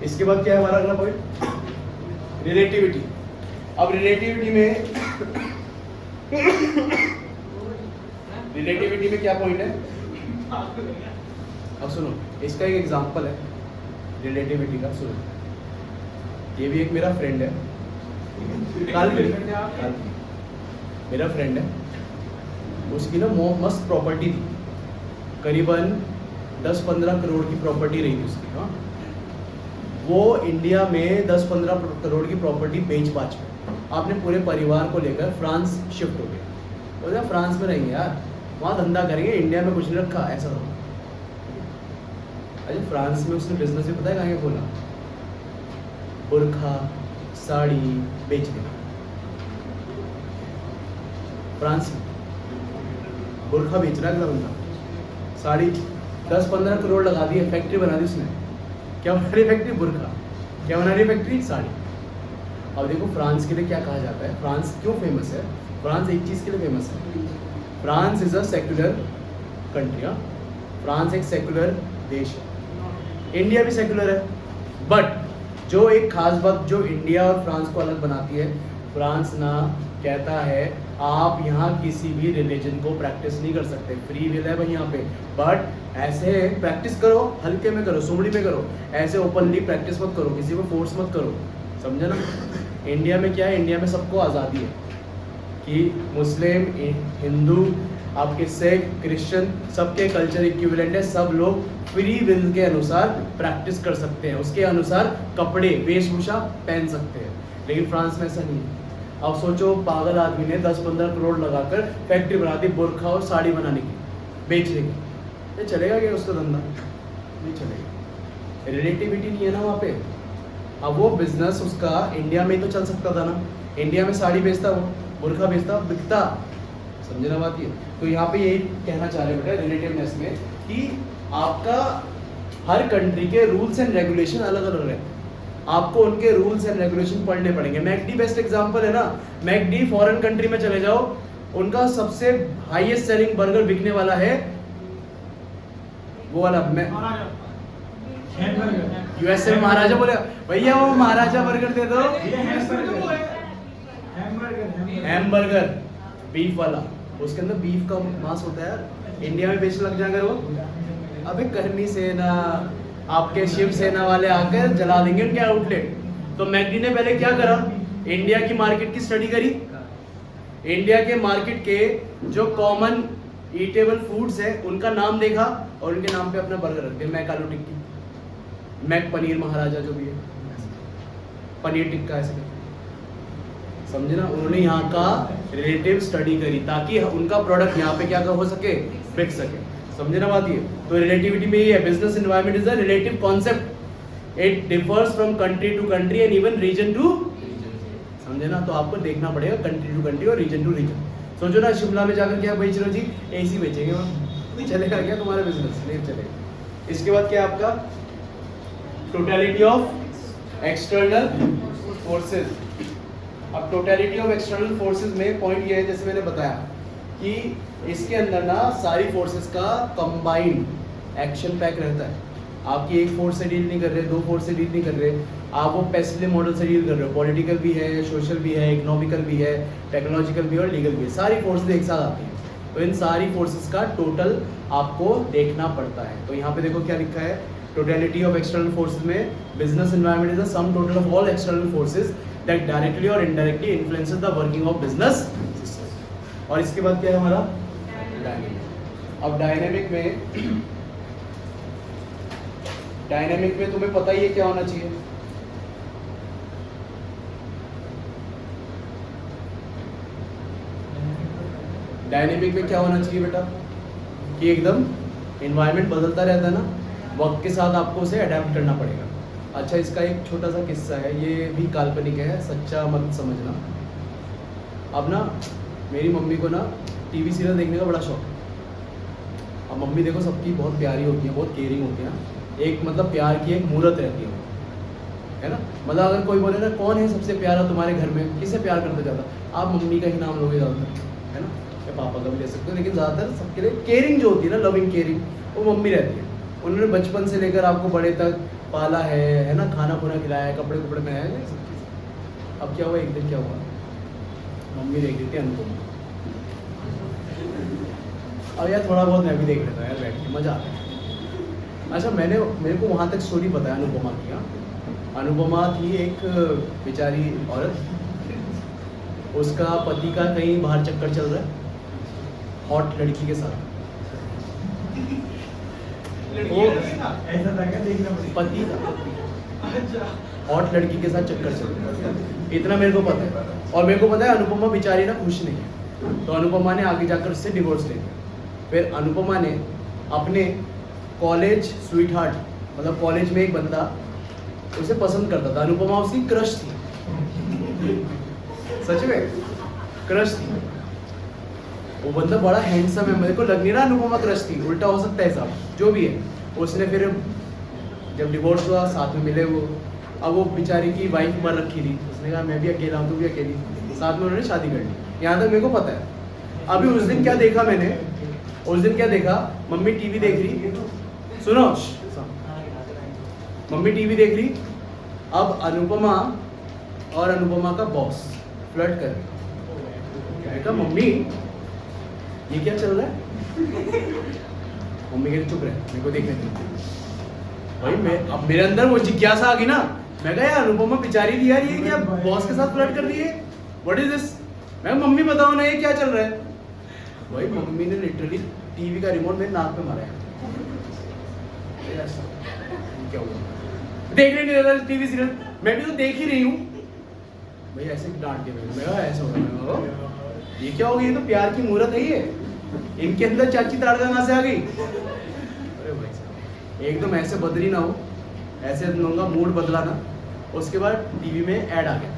S1: इसके बाद क्या है हमारा अगला पॉइंट, रिलेटिविटी। अब रिलेटिविटी में क्या पॉइंट है, अब सुनो, इसका एक एग्जांपल है रिलेटिविटी का, सुनो। ये भी एक मेरा फ्रेंड है, मेरा फ्रेंड है, उसकी ना मस्त प्रॉपर्टी थी, करीबन 10-15 करोड़ की प्रॉपर्टी रही थी उसकी। हाँ, वो इंडिया में 10-15 करोड़ की प्रॉपर्टी बेच आपने पूरे परिवार को लेकर फ्रांस शिफ्ट हो गए, बोला फ्रांस में रहेंगे यार, वहाँ धंधा करेंगे, इंडिया में कुछ नहीं रखा, ऐसा था। अरे फ्रांस में उसने बिजनेस भी पता है कहाँ खोला, बुर्खा साड़ी बेच देना, फ्रांस में बुर्खा बेच रहा है अगला बंदा, साड़ी 10-15 करोड़ लगा दी, फैक्ट्री बना दी उसने। क्या बना रही फैक्ट्री, बुर्खा। क्या बना रही फैक्ट्री, साड़ी। अब देखो फ्रांस के लिए क्या कहा जाता है, फ्रांस क्यों फेमस है, फ्रांस एक चीज़ के लिए फेमस है, France is a secular country. France एक सेक्युलर देश है, इंडिया भी सेक्युलर है, बट जो एक खास बात जो इंडिया और फ्रांस को अलग बनाती है, फ्रांस ना कहता है आप यहाँ किसी भी रिलीजन को प्रैक्टिस नहीं कर सकते, फ्री विल है भाई यहाँ पे, बट ऐसे प्रैक्टिस करो, हल्के में करो, सुमड़ी में करो, ऐसे ओपनली प्रैक्टिस मत करो, किसी को फोर्स मत करो, समझे ना। इंडिया में क्या है, इंडिया में सबको आज़ादी है कि मुस्लिम, हिंदू, आपके सिख क्रिश्चियन सबके कल्चर इक्विवेलेंट है, सब लोग फ्री विल के अनुसार प्रैक्टिस कर सकते हैं, उसके अनुसार कपड़े वेशभूषा पहन सकते हैं। लेकिन फ्रांस में ऐसा नहीं है। अब सोचो पागल आदमी ने 10-15 करोड़ लगाकर फैक्ट्री बना दी बुर्खा और साड़ी बनाने की, बेचने की, ये चलेगा क्या उसका धंधा? नहीं चलेगा, रिलेटिविटी नहीं है ना वहाँ पे। अब वो बिजनेस उसका इंडिया में ही तो चल सकता था ना, इंडिया में साड़ी बेचता, वो बुर्खा बेचता, बिकता, समझे ना बात ये। तो यहाँ पे यही कहना चाह रहे बेटा रिलेटिवनेस में कि आपका हर कंट्री के रूल्स एंड रेगुलेशन अलग अलग रहते हैं, आपको उनके रूल्स एंड रेगुलेशन पढ़ने पड़ेंगे। मैकडी बेस्ट एग्जांपल है ना, मैकडी फॉरेन कंट्री में चले जाओ, उनका सबसे हाईएस्ट सेलिंग बर्गर बिकने वाला है वो वाला यूएसए में महाराजा बोले भैया वो महाराजा बर्गर दे दो, हैमबर्गर बीफ वाला, उसके अंदर बीफ का मांस होता है यार। इंडिया में बेचने लग जाएंगे वो, अबे करनी सेना आपके शिव सेना वाले आकर जला देंगे उनके आउटलेट। तो मैकडी ने पहले क्या करा, इंडिया की मार्केट की स्टडी करी, इंडिया के मार्केट के जो कॉमन ईटेबल फूड्स है उनका नाम देखा और उनके नाम पे अपना बर्गर रख दिया, मैक आलू टिक्की, मैक पनीर महाराजा जो भी है, पनीर टिक्का ऐसे करके, समझे ना। उन्होंने यहाँ का रिलेटिव स्टडी करी ताकि उनका प्रोडक्ट यहाँ पे क्या हो सके, बिक सके, समझे ना बात ये। तो रिलेटिविटी में ये है, business environment is a relative concept, it differs from country to country and even region to, समझे ना। तो आपको देखना पड़ेगा कंट्री टू कंट्री और रीजन टू रीजन। सोचो ना शिमला में जाकर क्या बेच रहे हो जी, एसी बेचेंगे वहाँ, नहीं चलेगा क्या तुम्हारा बिजनेस, नहीं चलेगा। इसके बाद क्या है आपका टोटलिटी ऑफ एक्सटर्नल फोर्सेस। अब टोटलिटी ऑफ एक्सटर्नल फोर्सेस में पॉइंट ये है, जैसे मैंने बताया कि इसके अंदर ना सारी फोर्सेस का कंबाइंड एक्शन पैक रहता है। आपकी एक फोर्स से डील नहीं कर रहे, दो फोर्स से डील नहीं कर रहे, आप वो पेस्ले मॉडल से डील कर रहे हो, पॉलिटिकल भी है, सोशल भी है, इकोनॉमिकल भी है, टेक्नोलॉजिकल भी है और लीगल भी है, सारी फोर्सेस एक साथ आती हैं। तो इन सारी फोर्सेस का टोटल आपको देखना पड़ता है। तो यहाँ पे देखो क्या लिखा है, टोटलिटी ऑफ एक्सटर्नल फोर्सेस में business environment is the sum total of all external forces that directly और indirectly influences the working of business system. और इसके बाद क्या है हमारा डायनेमिक। अब डायनेमिक में तुम्हें पता ही है क्या होना चाहिए, डायनेमिक में क्या होना चाहिए बेटा कि एकदम एनवायरनमेंट बदलता रहता है ना, वक्त के साथ आपको उसे अडेप्ट करना पड़ेगा। अच्छा इसका एक छोटा सा किस्सा है, ये भी काल्पनिक है, सच्चा मत समझना। अब ना मेरी मम्मी को ना टीवी सीरियल देखने का बड़ा शौक है। अब मम्मी देखो सबकी बहुत प्यारी होती है, बहुत केयरिंग होती है, एक मतलब प्यार की एक मूर्त रहती है ना। मतलब अगर कोई बोले ना कौन है सबसे प्यारा तुम्हारे घर में, किससे प्यार करते ज़्यादा, आप मम्मी का ही नाम लोगे ज़्यादातर, है ना, या पापा का भी ले सकते हो, लेकिन ज़्यादातर सबके लिए केयरिंग जो होती है ना, लविंग केयरिंग, वो मम्मी रहती है। उन्होंने बचपन से लेकर आपको बड़े तक पाला है ना, खाना खुना खिलाया है, कपड़े कपड़े पहनाए हैं, सब चीज़। अब क्या हुआ, एक दिन क्या हुआ, मम्मी देख रही थी अनुपमा। अब यार थोड़ा बहुत मैं भी देख लेता यार बैठ के, मज़ा आता है। अच्छा मेरे को वहाँ तक स्टोरी पता है अनुपमा की। हाँ, अनुपमा थी एक बेचारी औरत, उसका पति का कहीं बाहर चक्कर चल रहा है हॉट लड़की के साथ। वो ऐसा था क्या, देखना पति का हॉट लड़की के साथ चक्कर चल रहा है, इतना मेरे को पता है। और मेरे को पता है अनुपमा बेचारी ना खुश नहीं है, तो अनुपमा ने आगे जाकर उससे डिवोर्स ले लिया। फिर अनुपमा ने अपने कॉलेज स्वीट हार्ट, मतलब कॉलेज में एक बंदा उसे पसंद करता था, अनुपमा उसकी क्रश थी, सच में क्रश थी। वो बंदा बड़ा हैंडसम है, मेरे को लग नहीं रहा अनुपमा क्रश थी, उल्टा हो सकता है साहब, जो भी है। उसने फिर जब डिवोर्स हुआ साथ में मिले वो, अब वो बेचारी की वाइफ मर रखी थी, उसने कहा मैं भी अकेला हूँ, तू भी अकेली, साथ में उन्होंने शादी कर ली। यहाँ तक मेरे को पता है। अभी उस दिन क्या देखा मैंने, उस दिन क्या देखा, मम्मी टीवी देख रही, सुनो, मम्मी टीवी देख रही, अब अनुपमा और अनुपमा का बॉस फ्लर्ट कर रही। मैंने कहा मम्मी ये क्या चल रहा है, मम्मी कहती चुप रहे, मेरे को देखने दे। भाई अब मेरे अंदर वो जिज्ञासा आ गई ना, मैं कहा यार अनुपमा बेचारी थी यार, ये क्या बॉस के साथ फ्लर्ट कर रही है, व्हाट इज दिस। मैं मम्मी बताओ ना ये क्या चल रहा है। भाई मम्मी ने लिटरली टीवी का रिमोट मेरे नाक पे मारा है। क्या हुआ? देख रहे नहीं टीवी सीरियल, मैं भी तो देख ही रही हूँ। भाई ऐसे डांट के मैं ऐसा हो रहा, ये क्या हो गया? ये तो प्यार की मूर्त है ये, इनके अंदर चाची ताड़का कहाँ से आ गई? अरे भाई साहब एकदम ऐसे बदली ना हो, ऐसे लूंगा मूड बदला ना। उसके बाद टीवी में ऐड आ गया,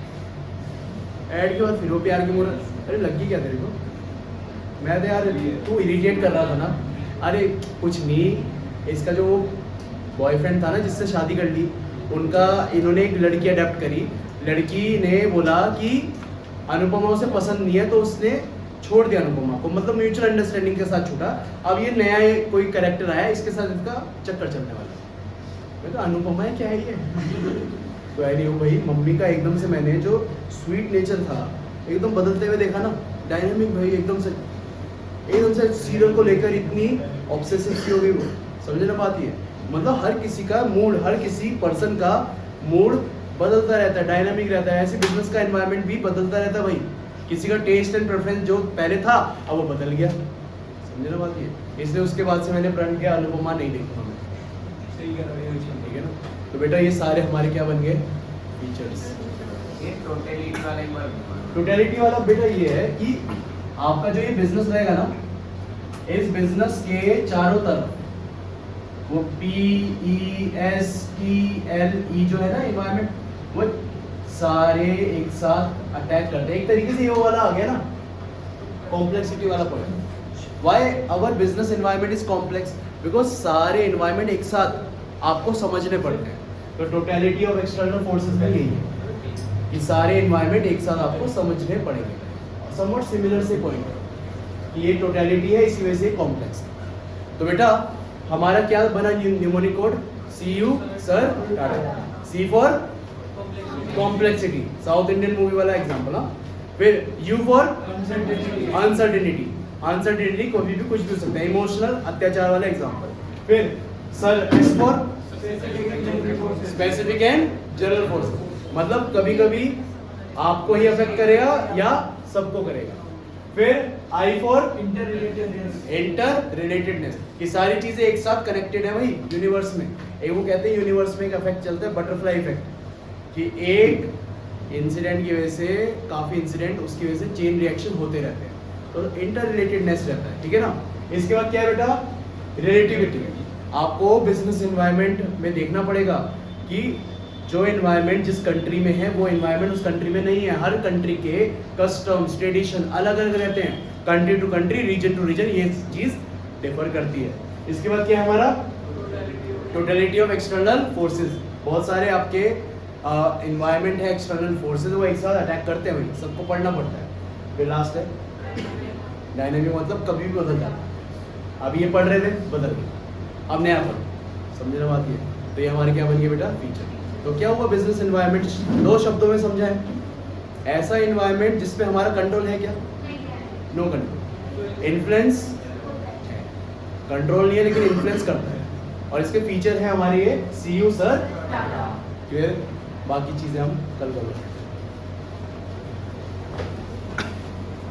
S1: ऐड के बाद फिर वो प्यार की मूर्त। अरे लगी क्या तेरे को? मैं तो यार तू इरिटेट कर रहा था ना। अरे कुछ नहीं, इसका जो बॉयफ्रेंड था ना जिससे शादी कर ली, उनका इन्होंने एक लड़की अडेप्ट करी। लड़की ने बोला कि अनुपमा उसे पसंद नहीं है, तो उसने छोड़ दिया अनुपमा को, मतलब म्यूचुअल अंडरस्टैंडिंग के साथ छूटा। अब ये नया कोई कैरेक्टर आया, इसके साथ इसका चक्कर चलने वाला। मैं तो अनुपमा है क्या है ये? तो है नहीं हो भाई, मम्मी का एकदम से मैंने जो स्वीट नेचर था एकदम बदलते हुए देखा ना। डायनामिक भाई एकदम से सीरियल को लेकर इतनी ऑब्सेसिव सी हो गई वो, समझ ना पाती है। मतलब हर किसी का मूड, हर किसी पर्सन का मूड बदलता रहता है, डायनामिक रहता है। ऐसे बिजनेस का एनवायरनमेंट भी बदलता रहता है भाई। किसी का टेस्ट एंड प्रेफरेंस जो पहले था अब वो बदल गया, समझ ना पाती है। इसलिए उसके बाद से मैंने प्रण किया अनुपमा नहीं देखूंगा मैं। सही कह रहा है, ठीक है ना। तो बेटा ये सारे हमारे क्या बन गए? फीचर्स।
S2: ये टोटलिटी वाला एक बार
S1: टोटलिटी वाला बेटा ये है कि आपका जो ये बिजनेस रहेगा ना, इस बिजनेस के चारों तरफ वो PESTLE जो है ना एनवायरनमेंट, वो सारे एक साथ अटैक करते हैं। एक तरीके से ये वो वाला आ गया ना कॉम्प्लेक्सिटी वाला point. Why our business environment is complex? Because सारे एनवायरनमेंट एक साथ आपको समझने पड़ते हैं। तो टोटलिटी ऑफ एक्सटर्नल फोर्सेस में यही है कि सारे एनवायरनमेंट एक साथ आपको समझने पड़ेंगे। समवट सिमिलर से पॉइंट कि ये टोटलिटी है, इसी वजह से कॉम्प्लेक्स। तो बेटा हमारा क्या बना mnemonic code? CU sir Tata, C for complexity, south Indian movie वाला एग्जांपल। हाँ, फिर U फॉर अनसर्टेनिटी, अनसर्टेनिटी कभी भी कुछ भी हो सकता है, इमोशनल अत्याचार वाला एग्जांपल। फिर sir S for specific and general force, मतलब कभी कभी आपको ही अफेक्ट करेगा या सबको करेगा। फिर I फॉर इंटररिलेटेडनेस, कि सारी चीजें एक साथ कनेक्टेड है भाई यूनिवर्स में। एक वो कहते हैं यूनिवर्स में एक इफेक्ट चलता है बटरफ्लाई इफेक्ट, कि एक इंसिडेंट की वजह से काफी इंसिडेंट उसकी वजह से चेन रिएक्शन होते रहते हैं। तो इंटररिलेटेडनेस रहता है, ठीक है ना। इसके बाद क्या है बेटा? रिलेटिविटी। आपको बिजनेस एनवायरनमेंट में देखना पड़ेगा कि जो एनवायरनमेंट जिस कंट्री में है वो एनवायरनमेंट उस कंट्री में नहीं है। हर कंट्री के कस्टम्स ट्रेडिशन अलग अलग रहते हैं, country to country, region to region ये चीज डिफर करती है। इसके बाद क्या है हमारा? Totality of external forces. बहुत सारे आपके एनवायरनमेंट है, एक्सटर्नल फोर्सेस, वो एक साथ अटैक करते हैं भाई, सबको पढ़ना पड़ता है। फिर लास्ट है डायनामिक, मतलब कभी भी बदल जाता है। अब ये पढ़ रहे थे, बदल गए, अब नया पढ़, समझने बात ये। तो ये हमारे क्या बन गया बेटा? फीचर। तो क्या हुआ बिजनेस एनवायरनमेंट? दो शब्दों में समझा है, ऐसा एनवायरनमेंट जिसपे हमारा कंट्रोल है क्या? No control. इन्फ्लुएंस है, कंट्रोल नहीं है लेकिन इन्फ्लुएंस करता है। और इसके फीचर है हमारे ये CU सर, फिर बाकी चीजें हम कल करेंगे।